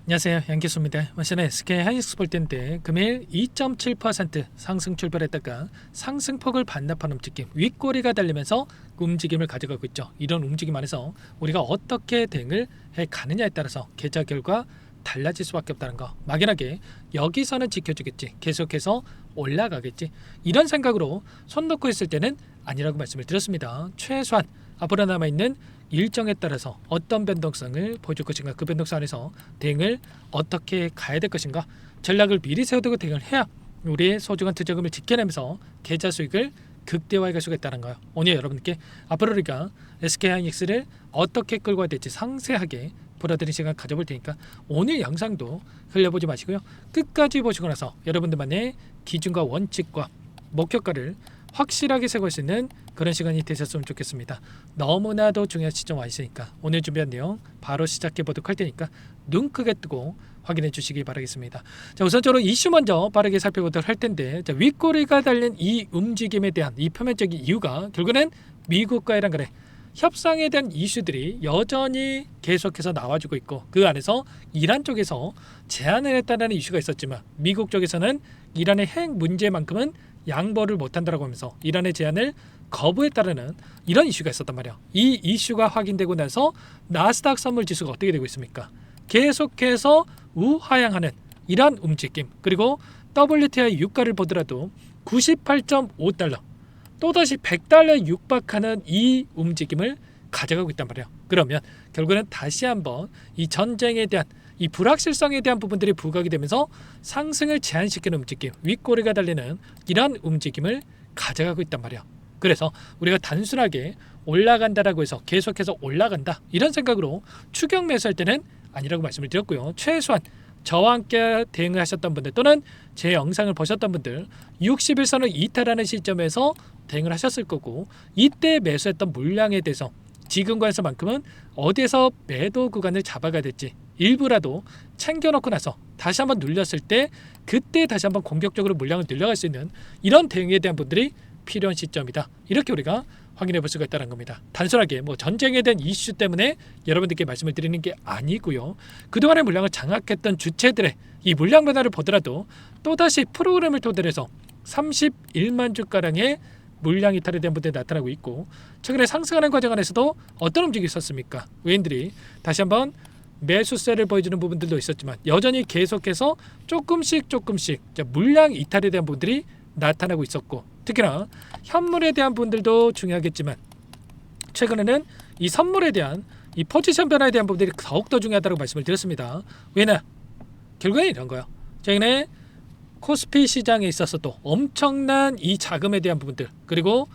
안녕하세요, 양기수입니다. 원시는 SK 하이닉스 볼 텐데 금일 2.7% 상승 출발했다가 상승폭을 반납한 움직임, 윗꼬리가 달리면서 움직임을 가져가고 있죠. 이런 움직임 안에서 우리가 어떻게 대응을 해가느냐에 따라서 계좌 결과 달라질 수밖에 없다는 거. 막연하게 여기서는 지켜주겠지, 계속해서 올라가겠지, 이런 생각으로 손 놓고 있을 때는 아니라고 말씀을 드렸습니다. 최소한 앞으로 남아있는 일정에 따라서 어떤 변동성을 보여줄 것인가, 그 변동성 안에서 대응을 어떻게 가야 될 것인가, 전략을 미리 세워두고 대응을 해야 우리의 소중한 투자금을 지켜내면서 계좌 수익을 극대화해 갈 수가 있다는 거예요. 오늘 여러분께 앞으로 우리가 SK하이닉스를 어떻게 끌고 가야 될지 상세하게 보여드리는 시간 가져볼 테니까 오늘 영상도 흘려보지 마시고요, 끝까지 보시고 나서 여러분들만의 기준과 원칙과 목표가를 확실하게 세울 수 있는 그런 시간이 되셨으면 좋겠습니다. 너무나도 중요한 시점 와 있으니까 오늘 준비한 내용 바로 시작해 보도록 할 테니까 눈 크게 뜨고 확인해 주시기 바라겠습니다. 자, 우선적으로 이슈 먼저 빠르게 살펴보도록 할 텐데, 자, 윗꼬리가 달린 이 움직임에 대한 이 표면적인 이유가 결국은 미국과 이란 간의 협상에 대한 이슈들이 여전히 계속해서 나와주고 있고, 그 안에서 이란 쪽에서 제안을 했다는 이슈가 있었지만 미국 쪽에서는 이란의 핵 문제만큼은 양보를 못한다라고 하면서 이란의 제안을 거부했다라는 이런 이슈가 있었단 말이야. 이 이슈가 확인되고 나서 나스닥 선물 지수가 어떻게 되고 있습니까? 계속해서 우하향하는 이런 움직임, 그리고 WTI 유가를 보더라도 98.5달러, 또다시 100달러에 육박하는 이 움직임을 가져가고 있단 말이야. 그러면 결국은 다시 한번 이 전쟁에 대한 이 불확실성에 대한 부분들이 부각이 되면서 상승을 제한시키는 움직임, 윗꼬리가 달리는 이런 움직임을 가져가고 있단 말이야. 그래서 우리가 단순하게 올라간다라고 해서 계속해서 올라간다 이런 생각으로 추격 매수할 때는 아니라고 말씀을 드렸고요. 최소한 저와 함께 대응을 하셨던 분들 또는 제 영상을 보셨던 분들 61선을 이탈하는 시점에서 대응을 하셨을 거고, 이때 매수했던 물량에 대해서 지금과에서만큼은 어디에서 매도 구간을 잡아가야 될지 일부라도 챙겨놓고 나서 다시 한번 눌렸을 때 그때 다시 한번 공격적으로 물량을 늘려갈 수 있는 이런 대응에 대한 분들이 필요한 시점이다, 이렇게 우리가 확인해 볼 수가 있다는 겁니다. 단순하게 뭐 전쟁에 대한 이슈 때문에 여러분들께 말씀을 드리는 게 아니고요, 그동안의 물량을 장악했던 주체들의 이 물량 변화를 보더라도 또다시 프로그램을 토대로 해서 31만 주가량의 물량 이탈에 대한 분들이 나타나고 있고, 최근에 상승하는 과정 안에서도 어떤 움직임이 있었습니까? 외인들이 다시 한번 매수세를 보여주는 부분들도 있었지만 여전히 계속해서 조금씩 물량 이탈에 대한 부분들이 나타나고 있었고, 특히나 현물에 대한 부분들도 중요하겠지만 최근에는 이 선물에 대한 이 포지션 변화에 대한 부분들이 더욱더 중요하다고 말씀을 드렸습니다. 왜냐? 결국엔 이런 거예요. 최근에 코스피 시장에 있어서도 엄청난 이 자금에 대한 부분들, 그리고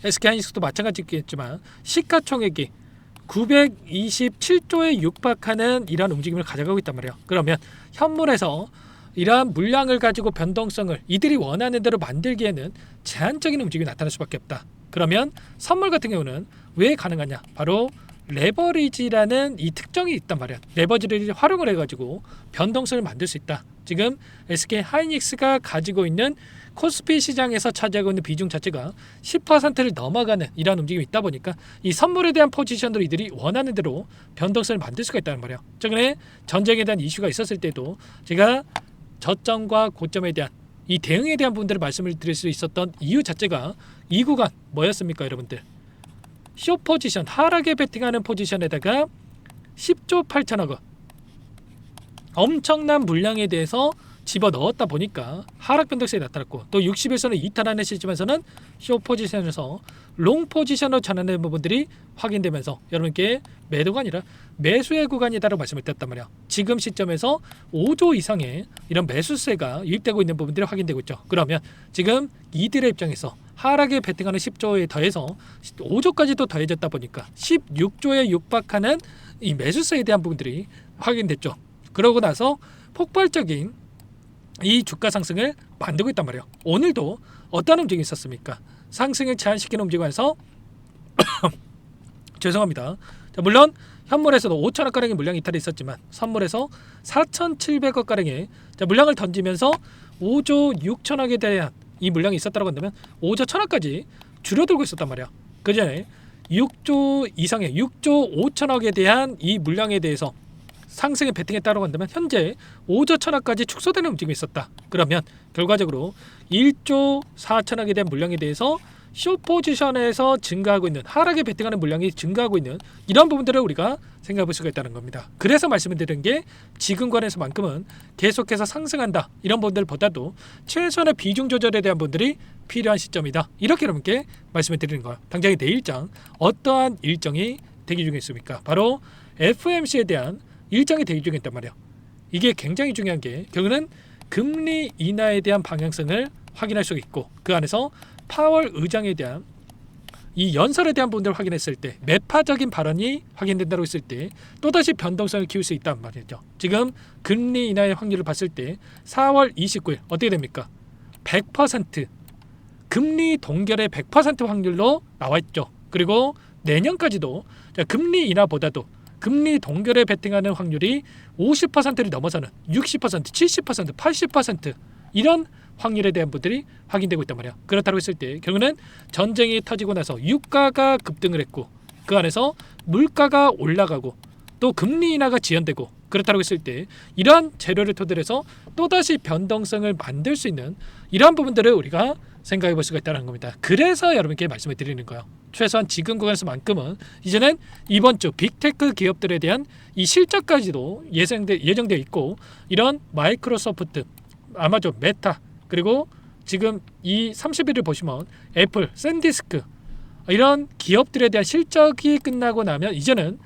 SK하이닉스도 마찬가지겠지만 시가총액이 927조에 육박하는 이러한 움직임을 가져가고 있단 말이에요. 그러면 현물에서 이러한 물량을 가지고 변동성을 이들이 원하는 대로 만들기에는 제한적인 움직임이 나타날 수밖에 없다. 그러면 선물 같은 경우는 왜 가능하냐? 바로 레버리지라는 이 특정이 있단 말이야. 레버리지를 활용을 해가지고 변동성을 만들 수 있다. 지금 SK하이닉스가 가지고 있는 코스피 시장에서 차지하고 있는 비중 자체가 10%를 넘어가는 이러한 움직임이 있다 보니까 이 선물에 대한 포지션으로 이들이 원하는 대로 변동성을 만들 수가 있다는 말이에요. 최근에 전쟁에 대한 이슈가 있었을 때도 제가 저점과 고점에 대한 이 대응에 대한 부분들을 말씀을 드릴 수 있었던 이유 자체가 이 구간 뭐였습니까, 여러분들? 쇼 포지션, 하락에 베팅하는 포지션에다가 10조 8천억 원 엄청난 물량에 대해서 집어넣었다 보니까 하락 변동성이 나타났고, 또 61선을 이탈하는 시점에서는 쇼 포지션에서 롱 포지션으로 전환되는 부분들이 확인되면서 여러분께 매도가 아니라 매수의 구간이다라고 말씀을 드렸단 말이야. 지금 시점에서 5조 이상의 이런 매수세가 유입되고 있는 부분들이 확인되고 있죠. 그러면 지금 이들의 입장에서 하락에 베팅하는 10조에 더해서 5조까지도 더해졌다 보니까 16조에 육박하는 이 매수세에 대한 부분들이 확인됐죠. 그러고 나서 폭발적인 이 주가 상승을 만들고 있단 말이에요. 오늘도 어떤 움직임이 있었습니까? 상승을 제한시키는 움직임에서 죄송합니다. 자, 물론 현물에서도 5천억 가량의 물량 이탈이 있었지만 선물에서 4,700억 가량의 물량을 던지면서 5조 6천억에 대한 이 물량이 있었다고 한다면 5조 1천억까지 줄어들고 있었단 말이야. 그 전에 6조 이상의 6조 5천억에 대한 이 물량에 대해서 상승에 베팅했다고 한다면 현재 5조 천억까지 축소되는 움직임이 있었다. 그러면 결과적으로 1조 4천억에 대한 물량에 대해서 숏 포지션에서 증가하고 있는, 하락에 베팅하는 물량이 증가하고 있는 이런 부분들을 우리가 생각해 볼 수가 있다는 겁니다. 그래서 말씀을 드린 게 지금권에서만큼은 계속해서 상승한다, 이런 부분들보다도 최소한의 비중 조절에 대한 부분들이 필요한 시점이다, 이렇게 여러분께 말씀을 드리는 거예요. 당장에 내일장 어떠한 일정이 대기 중에 있습니까? 바로 FOMC에 대한 일정이 대기 중에 있단 말이에요. 이게 굉장히 중요한 게 결국은 금리 인하에 대한 방향성을 확인할 수 있고, 그 안에서 파월 의장에 대한 이 연설에 대한 부분들을 확인했을 때 매파적인 발언이 확인된다고 했을 때 또다시 변동성을 키울 수 있단 말이죠. 지금 금리 인하의 확률을 봤을 때 4월 29일 어떻게 됩니까? 100% 금리 동결의 100% 확률로 나와 있죠. 그리고 내년까지도 금리 인하보다도 금리 동결에 베팅하는 확률이 50%를 넘어서는 60%, 70%, 80% 이런 확률에 대한 부분들이 확인되고 있단 말이야. 그렇다고 했을 때 결국은 전쟁이 터지고 나서 유가가 급등을 했고, 그 안에서 물가가 올라가고 또 금리 인하가 지연되고, 그렇다고 했을 때 이러한 재료를 토대로 해서 또다시 변동성을 만들 수 있는 이러한 부분들을 우리가 생각해 볼 수가 있다는 겁니다. 그래서 여러분께 말씀을 드리는 거예요. 최소한 지금 구간에서만큼은 이제는 이번 주 빅테크 기업들에 대한 이 실적까지도 예정되어 있고, 이런 마이크로소프트, 아마존, 메타, 그리고 지금 이 30일을 보시면 애플, 샌디스크 이런 기업들에 대한 실적이 끝나고 나면 이제는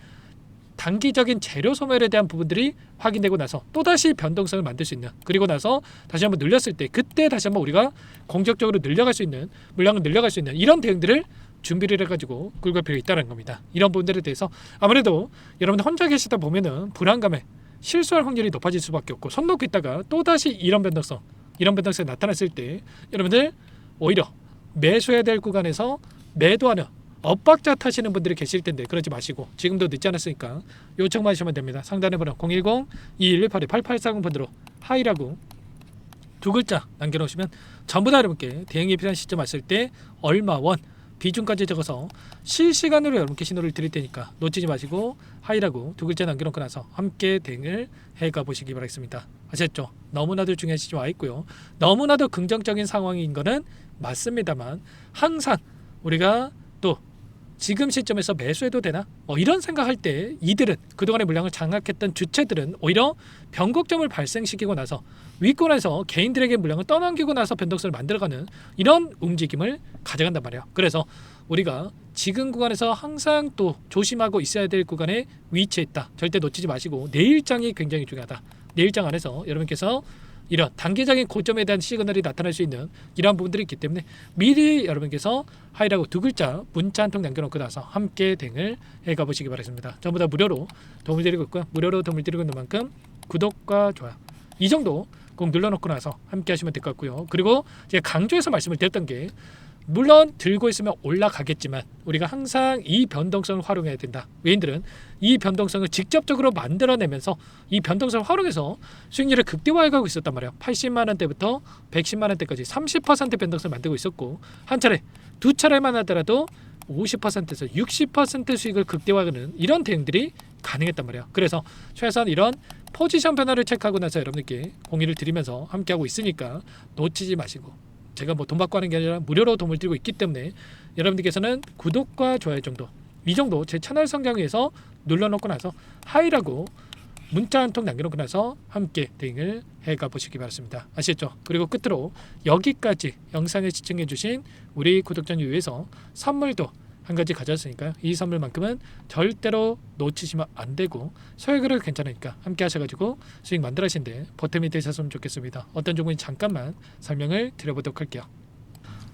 단기적인 재료 소멸에 대한 부분들이 확인되고 나서 또다시 변동성을 만들 수 있는, 그리고 나서 다시 한번 늘렸을 때 그때 다시 한번 우리가 공격적으로 늘려갈 수 있는, 물량을 늘려갈 수 있는 이런 대응들을 준비를 해가지고 끌고 갈 필요가 있다는 겁니다. 이런 부분들에 대해서 아무래도 여러분들 혼자 계시다 보면은 불안감에 실수할 확률이 높아질 수밖에 없고, 손 놓고 있다가 또다시 이런 변동성이 나타났을 때 여러분들 오히려 매수해야 될 구간에서 매도하는 엇박자 타시는 분들이 계실 텐데 그러지 마시고 지금도 늦지 않았으니까 요청만 하시면 됩니다. 상단에 번호 010-2118-8840 번호로 하이라고 두 글자 남겨놓으시면 전부 다 여러분께 대응이 필요한 시점 왔을 때 얼마 원 비중까지 적어서 실시간으로 여러분께 신호를 드릴 테니까 놓치지 마시고 하이라고 두 글자 남겨놓고 나서 함께 대응을 해가 보시기 바라겠습니다. 아셨죠? 너무나도 중요한 시점 와 있고요. 너무나도 긍정적인 상황인 거는 맞습니다만 항상 우리가 또 지금 시점에서 매수해도 되나? 이런 생각할 때 이들은 그동안의 물량을 장악했던 주체들은 오히려 변곡점을 발생시키고 나서 위권에서 개인들에게 물량을 떠넘기고 나서 변동성을 만들어가는 이런 움직임을 가져간단 말이에요. 그래서 우리가 지금 구간에서 항상 또 조심하고 있어야 될 구간에 위치해 있다. 절대 놓치지 마시고 내일장이 굉장히 중요하다. 내일장 안에서 여러분께서 이런 단기적인 고점에 대한 시그널이 나타날 수 있는 이러한 부분들이 있기 때문에 미리 여러분께서 하이라고 두 글자 문자 한 통 남겨놓고 나서 함께 대응을 해가 보시기 바랍니다. 전부 다 무료로 도움을 드리고 있고요. 무료로 도움을 드리고 있는 만큼 구독과 좋아요 이 정도 꼭 눌러놓고 나서 함께 하시면 될 것 같고요. 그리고 제가 강조해서 말씀을 드렸던 게 물론 들고 있으면 올라가겠지만 우리가 항상 이 변동성을 활용해야 된다. 외인들은 이 변동성을 직접적으로 만들어내면서 이 변동성을 활용해서 수익률을 극대화해가고 있었단 말이에요. 80만 원대부터 110만 원대까지 30% 변동성을 만들고 있었고, 한 차례, 두 차례만 하더라도 50%에서 60% 수익을 극대화하는 이런 대응들이 가능했단 말이에요. 그래서 최소한 이런 포지션 변화를 체크하고 나서 여러분들께 공유를 드리면서 함께하고 있으니까 놓치지 마시고, 제가 뭐 돈 받고 하는 게 아니라 무료로 도움을 드리고 있기 때문에 여러분들께서는 구독과 좋아요 정도, 이 정도 제 채널 성장을 위해서 눌러놓고 나서 하이라고 문자 한 통 남겨놓고 나서 함께 대응을 해가 보시기 바랍니다. 아시겠죠? 그리고 끝으로 여기까지 영상을 시청해주신 우리 구독자님 위해서 선물도 한 가지 가져왔으니까요. 이 선물만큼은 절대로 놓치시면 안 되고 소액으로 괜찮으니까 함께 하셔가지고 수익 만들어가시는데 보탬이 되셨으면 좋겠습니다. 어떤 종목인지 잠깐만 설명을 드려보도록 할게요.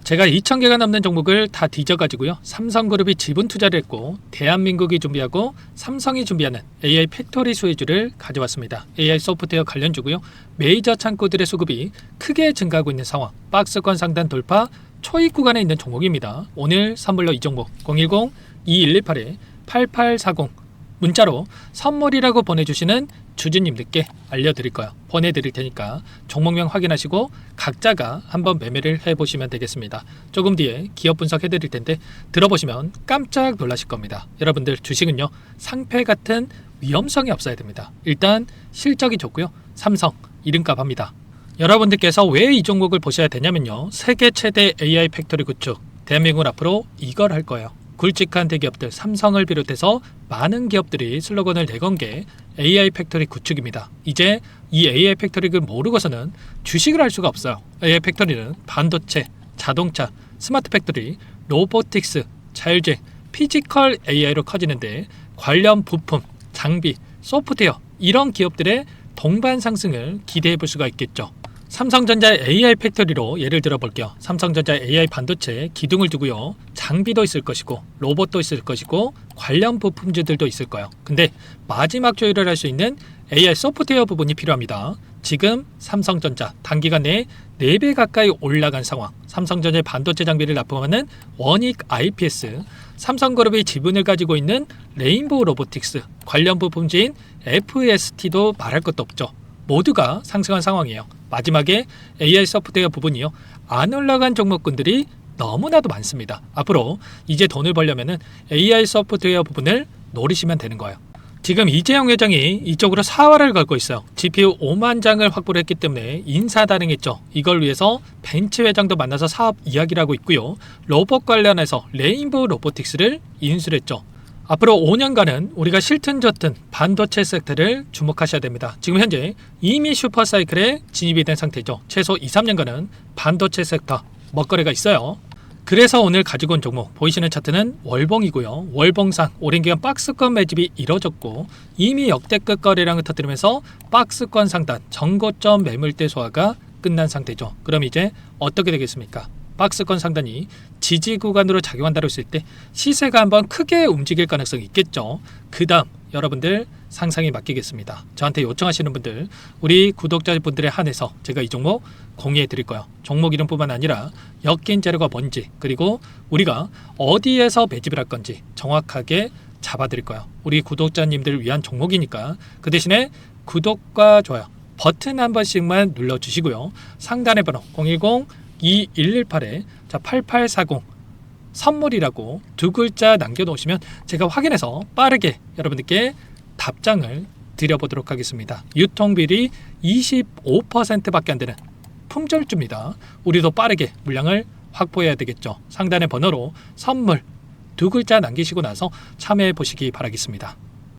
제가 2,000개가 넘는 종목을 다 뒤져가지고요. 삼성그룹이 지분 투자를 했고 대한민국이 준비하고 삼성이 준비하는 AI 팩토리 수혜주를 가져왔습니다. AI 소프트웨어 관련주고요. 메이저 창고들의 수급이 크게 증가하고 있는 상황, 박스권 상단 돌파 초입 구간에 있는 종목입니다. 오늘 선물로 이 종목 010-2118-8840 문자로 선물이라고 보내주시는 주주님들께 알려드릴 거예요. 보내드릴 테니까 종목명 확인하시고 각자가 한번 매매를 해보시면 되겠습니다. 조금 뒤에 기업 분석해드릴 텐데 들어보시면 깜짝 놀라실 겁니다. 여러분들 주식은요 상패 같은 위험성이 없어야 됩니다. 일단 실적이 좋고요. 삼성 이름값 합니다. 여러분들께서 왜 이 종목을 보셔야 되냐면요. 세계 최대 AI 팩토리 구축, 대한민국은 앞으로 이걸 할 거예요. 굵직한 대기업들 삼성을 비롯해서 많은 기업들이 슬로건을 내건 게 AI 팩토리 구축입니다. 이제 이 AI 팩토리를 모르고서는 주식을 할 수가 없어요. AI 팩토리는 반도체, 자동차, 스마트 팩토리, 로보틱스, 자율주행, 피지컬 AI로 커지는데 관련 부품, 장비, 소프트웨어 이런 기업들의 동반 상승을 기대해 볼 수가 있겠죠. 삼성전자의 AI 팩토리로 예를 들어 볼게요. 삼성전자 AI 반도체 기둥을 두고요. 장비도 있을 것이고 로봇도 있을 것이고 관련 부품주들도 있을 거예요. 근데 마지막 조율을 할 수 있는 AI 소프트웨어 부분이 필요합니다. 지금 삼성전자 단기간 내에 4배 가까이 올라간 상황. 삼성전자의 반도체 장비를 납품하는 원익 IPS, 삼성그룹이 지분을 가지고 있는 레인보우 로보틱스, 관련 부품주인 FST도 말할 것도 없죠. 모두가 상승한 상황이에요. 마지막에 AI 소프트웨어 부분이요. 안 올라간 종목군들이 너무나도 많습니다. 앞으로 이제 돈을 벌려면 AI 소프트웨어 부분을 노리시면 되는 거예요. 지금 이재용 회장이 이쪽으로 사활을 걸고 있어요. GPU 5만 장을 확보를 했기 때문에 인사단행했죠. 이걸 위해서 벤츠 회장도 만나서 사업 이야기를 하고 있고요. 로봇 관련해서 레인보우 로보틱스를 인수했죠. 앞으로 5년간은 우리가 싫든 좋든 반도체 섹터를 주목하셔야 됩니다. 지금 현재 이미 슈퍼사이클에 진입이 된 상태죠. 최소 2, 3년간은 반도체 섹터 먹거리가 있어요. 그래서 오늘 가지고 온 종목 보이시는 차트는 월봉이고요. 월봉상 오랜 기간 박스권 매집이 이뤄졌고 이미 역대급 거래량을 터뜨리면서 박스권 상단 전고점 매물대 소화가 끝난 상태죠. 그럼 이제 어떻게 되겠습니까? 박스권 상단이 지지 구간으로 작용한다고 했을 때 시세가 한번 크게 움직일 가능성이 있겠죠. 그 다음 여러분들 상상에 맡기겠습니다. 저한테 요청하시는 분들 우리 구독자분들에 한해서 제가 이 종목 공유해 드릴 거예요. 종목 이름뿐만 아니라 엮인 재료가 뭔지 그리고 우리가 어디에서 매집을 할 건지 정확하게 잡아 드릴 거예요. 우리 구독자님들을 위한 종목이니까 그 대신에 구독과 좋아요 버튼 한 번씩만 눌러주시고요. 상단의 번호 010-2118-8840 선물이라고 2글자 남겨놓으시면 제가 확인해서 빠르게 여러분들께 답장을 드려보도록 하겠습니다. 유통비리 25%밖에 안 되는 품절주입니다. 우리도 빠르게 물량을 확보해야 되겠죠. 상단의 번호로 선물 2글자 남기시고 나서 참여해 보시기 바라겠습니다.